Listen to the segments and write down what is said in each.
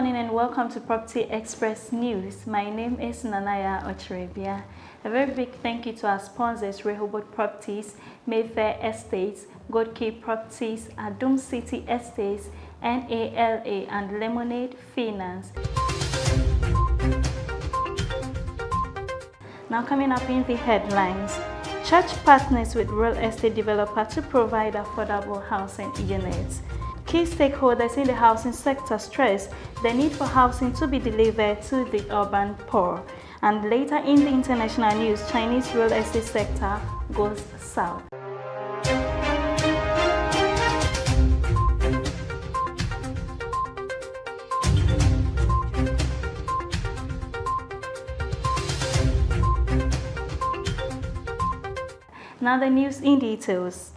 morning and welcome to Property Express News. My name is Nanaya Ocherebia. A very big thank you to our sponsors, Rehoboth Properties, Mayfair Estates, Gold Key Properties, Adum City Estates, NALA, and Lemonade Finance. Now coming up in the headlines. Church partners with real estate developer to provide affordable housing units. Key stakeholders in the housing sector stress the need for housing to be delivered to the urban poor. And later in the international news, Chinese real estate sector goes south. Now the news in details.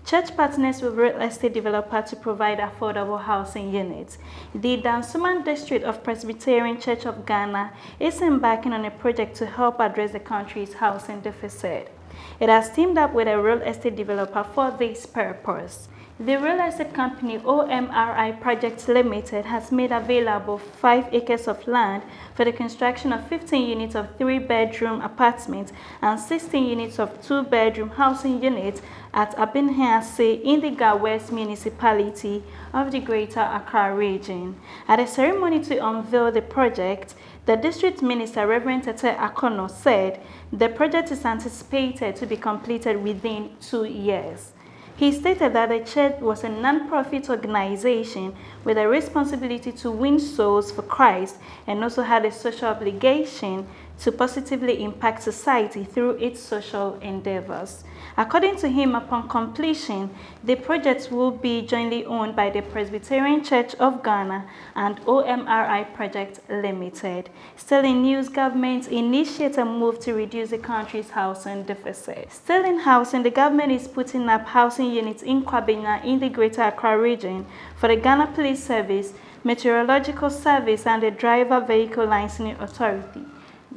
Church partners with real estate developer to provide affordable housing units. The Dansoman District of Presbyterian Church of Ghana is embarking on a project to help address the country's housing deficit. It has teamed up with a real estate developer for this purpose. The real estate company OMRI Projects Limited has made available 5 acres of land for the construction of 15 units of 3-bedroom apartments and 16 units of 2-bedroom housing units at Abinhease in the Gawes municipality of the Greater Accra region. At a ceremony to unveil the project, the District Minister, Reverend Tete Akono, said the project is anticipated to be completed within 2 years. He stated that the church was a non-profit organization with a responsibility to win souls for Christ and also had a social obligation to positively impact society through its social endeavors. According to him, upon completion, the project will be jointly owned by the Presbyterian Church of Ghana and OMRI Project Limited. Still in news, government initiates a move to reduce the country's housing deficit. Still in housing, the government is putting up housing units in Kwabena in the Greater Accra region for the Ghana Police Service, Meteorological Service, and the Driver Vehicle Licensing Authority,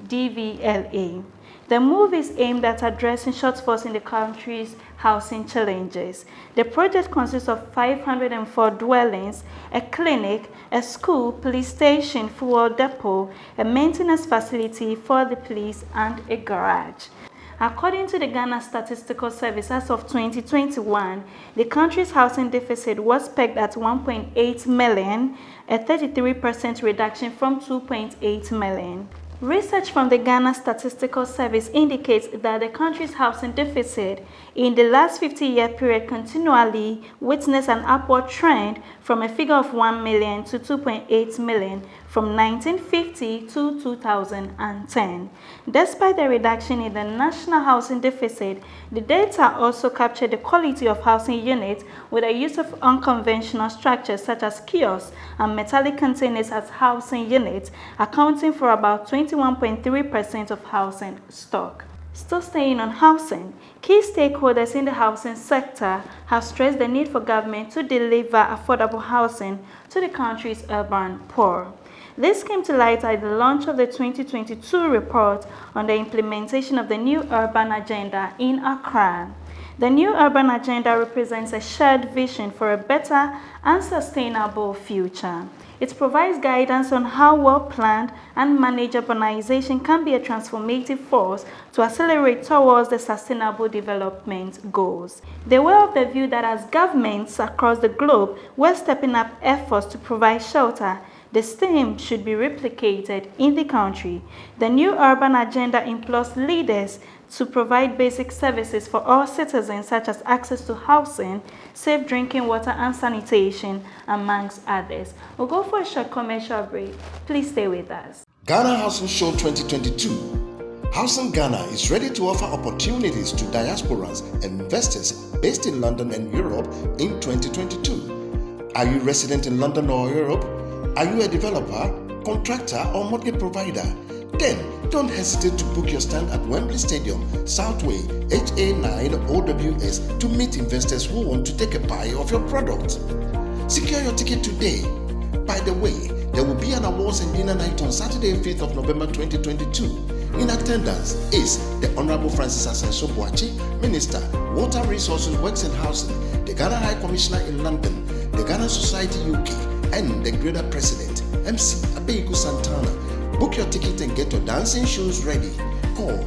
DVLA. The move is aimed at addressing shortfalls in the country's housing challenges. The project consists of 504 dwellings, a clinic, a school, police station, fuel depot, a maintenance facility for the police, and a garage. According to the Ghana Statistical Service, as of 2021, the country's housing deficit was pegged at 1.8 million, a 33% reduction from 2.8 million. Research from the Ghana Statistical Service indicates that the country's housing deficit in the last 50-year period continually witnessed an upward trend from a figure of 1 million to 2.8 million from 1950 to 2010. Despite the reduction in the national housing deficit, the data also captured the quality of housing units with the use of unconventional structures such as kiosks and metallic containers as housing units, accounting for about 21.3% of housing stock. Still staying on housing, key stakeholders in the housing sector have stressed the need for government to deliver affordable housing to the country's urban poor. This came to light at the launch of the 2022 report on the implementation of the New Urban Agenda in Accra. The New Urban Agenda represents a shared vision for a better and sustainable future. It provides guidance on how well-planned and managed urbanization can be a transformative force to accelerate towards the sustainable development goals. They were of the view that as governments across the globe were stepping up efforts to provide shelter, the same should be replicated in the country. The New Urban Agenda implores leaders to provide basic services for all citizens, such as access to housing, safe drinking water and sanitation, amongst others. We'll go for a short commercial break. Please stay with us. Ghana Housing Show 2022. Housing Ghana is ready to offer opportunities to diasporans and investors based in London and Europe in 2022. Are you resident in London or Europe? Are you a developer, contractor, or mortgage provider? Then don't hesitate to book your stand at Wembley Stadium, Southway, HA9 OWS to meet investors who want to take a buy of your product. Secure your ticket today. By the way, there will be an awards and dinner night on Saturday, 5th of November 2022. In attendance is the Honorable Francis Asenso Boachi, Minister, Water Resources, Works and Housing, the Ghana High Commissioner in London, the Ghana Society UK, and the Greater President. MC Abeiku Santana. Book your ticket and get your dancing shoes ready. Call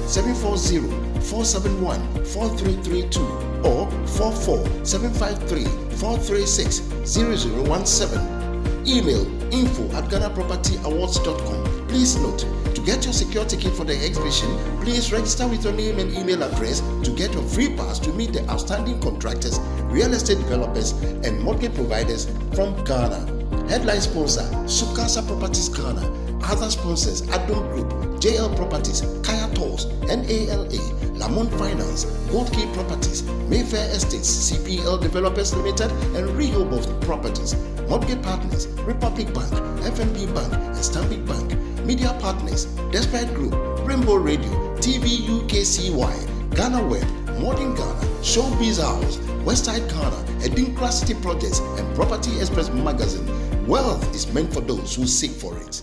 44-740-471-4332 or 44-753-436-0017. Email info@ghanapropertyawards.com. Please note, to get your secure ticket for the exhibition, please register with your name and email address to get your free pass to meet the outstanding contractors, real estate developers, and mortgage providers from Ghana. Headline sponsor, Sukasa Properties Ghana. Other sponsors, Adom Group, JL Properties, Kaya Tours, NALA, Lamont Finance, Gold Key Properties, Mayfair Estates, CPL Developers Limited, and Rehoboth Properties. Mortgage Partners, Republic Bank, FNB Bank, and Stanbic Bank. Media Partners, Despite Group, Rainbow Radio, TV UKCY, Ghana Web, Modern Ghana, Showbiz House, Westside Ghana, Edinkra City Projects, and Property Express Magazine. Wealth is meant for those who seek for it.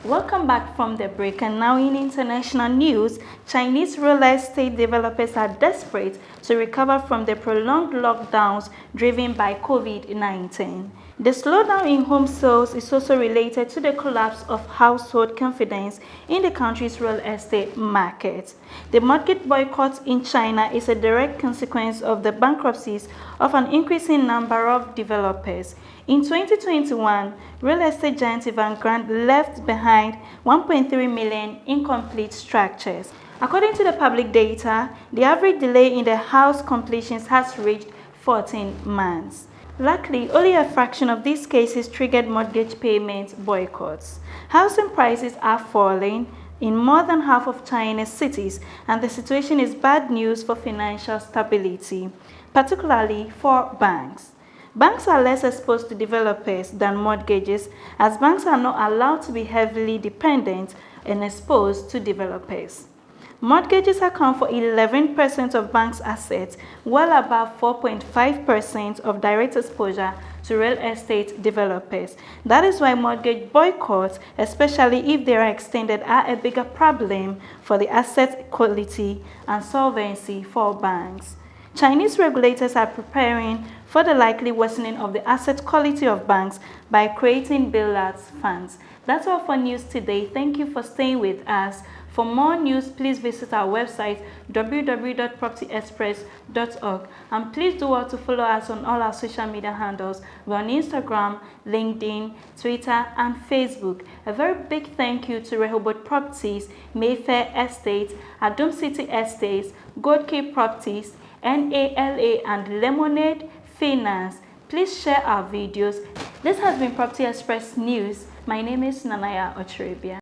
Welcome back from the break, and now in international news, Chinese real estate developers are desperate to recover from the prolonged lockdowns driven by COVID-19. The slowdown in home sales is also related to the collapse of household confidence in the country's real estate market. The market boycott in China is a direct consequence of the bankruptcies of an increasing number of developers. In 2021, real estate giant Evergrande left behind 1.3 million incomplete structures. According to the public data, the average delay in the house completions has reached 14 months. Luckily, only a fraction of these cases triggered mortgage payment boycotts. Housing prices are falling in more than half of China's cities, and the situation is bad news for financial stability, particularly for banks. Banks are less exposed to developers than mortgages, as banks are not allowed to be heavily dependent and exposed to developers. Mortgages account for 11% of banks' assets, well above 4.5% of direct exposure to real estate developers. That is why mortgage boycotts, especially if they are extended, are a bigger problem for the asset quality and solvency for banks. Chinese regulators are preparing for the likely worsening of the asset quality of banks by creating bailout funds. That's all for news today. Thank you for staying with us. For more news, please visit our website www.propertyexpress.org, and please do well to follow us on all our social media handles. We're on Instagram, LinkedIn, Twitter, and Facebook. A very big thank you to Rehoboth Properties, Mayfair Estates, Adom City Estates, Gold Key Properties, NALA, and Lemonade Finance. Please share our videos. This has been Property Express News. My name is Nanaya Ocherebia.